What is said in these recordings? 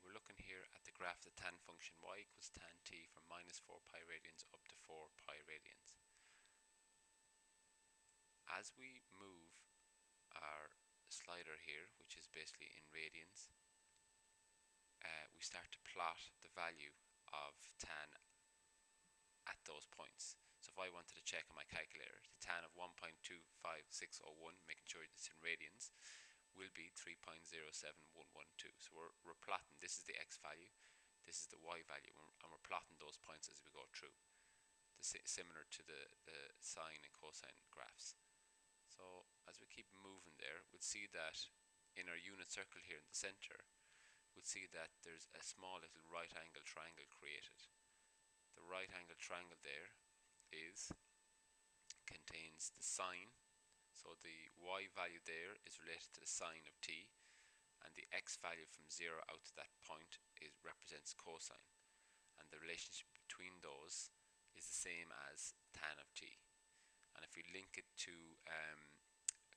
we're looking here at the graph of the tan function y equals tan t from minus 4 pi radians up to 4 pi radians. As we move our slider here, which is basically in radians, we start to plot the value of tan at those points. So if I wanted to check on my calculator, the tan of 1.25601, making sure it's in radians, will be 3.07112. So we're plotting, this is the x value, this is the y value, and we're plotting those points as we go through, similar to the sine and cosine graphs. So as we keep moving there, we'll see that in our unit circle here in the center, we'll see that there's a small little right angle triangle created. The right angle triangle there contains the sine, so the y value there is related to the sine of t, and the x value from 0 out to that point represents cosine, and the relationship between those is the same as tan of t. And if we link it to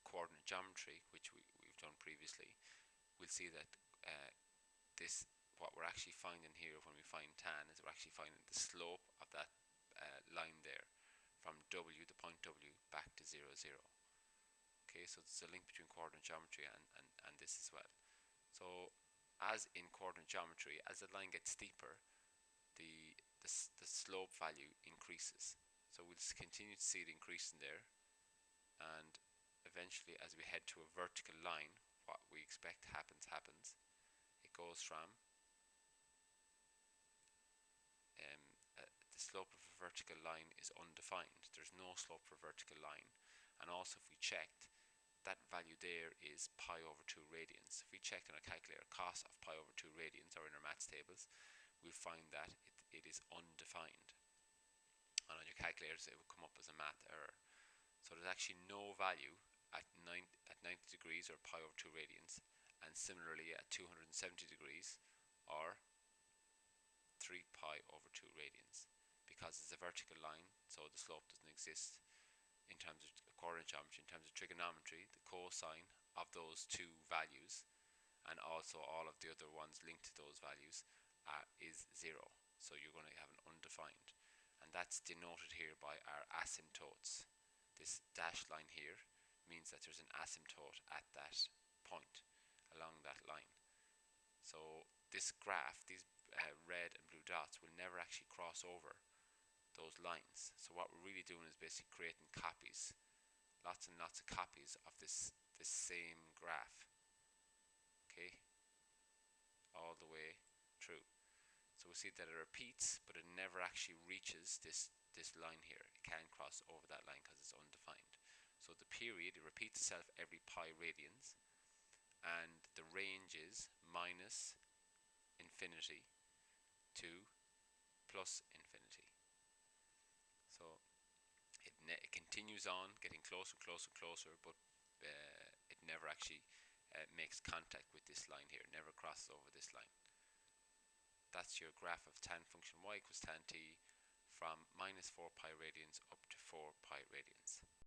coordinate geometry, which we've done previously, we'll see that what we're actually finding here when we find tan is we're actually finding the slope of that line there from w, the point w, back to 0, 0. Okay, so there's a link between coordinate geometry and this as well. So as in coordinate geometry, as the line gets steeper, the slope value increases. So we'll continue to see it increasing there, and eventually as we head to a vertical line, what we expect happens. It goes from the slope of a vertical line is undefined. There's no slope for a vertical line. And also if we checked, that value there is pi over 2 radians. If we checked on a calculator cos of pi over 2 radians, or in our maths tables, we'll find that it is undefined. And on your calculators it will come up as a math error. So there's actually no value at 90 degrees, or pi over 2 radians, and similarly at 270 degrees, or 3 pi over 2 radians, because it's a vertical line, so the slope doesn't exist. In terms of coordinate geometry, in terms of trigonometry, the cosine of those two values, and also all of the other ones linked to those values, is 0. So you're going to have an undefined, and that's denoted here by our asymptotes. This dashed line here means that there's an asymptote at that point along that line. So this graph, these red and blue dots, will never actually cross over those lines. So what we're really doing is basically creating copies, lots and lots of copies of this same graph, okay, all the way through. So we see that it repeats, but it never actually reaches this line here. It can't cross over that line because it's undefined. So the period, it repeats itself every pi radians, and the range is minus infinity to plus infinity. So it continues on, getting closer, closer, closer, but it never actually makes contact with this line here. It never crosses over this line. That's your graph of tan function y equals tan t from minus 4 pi radians up to 4 pi radians.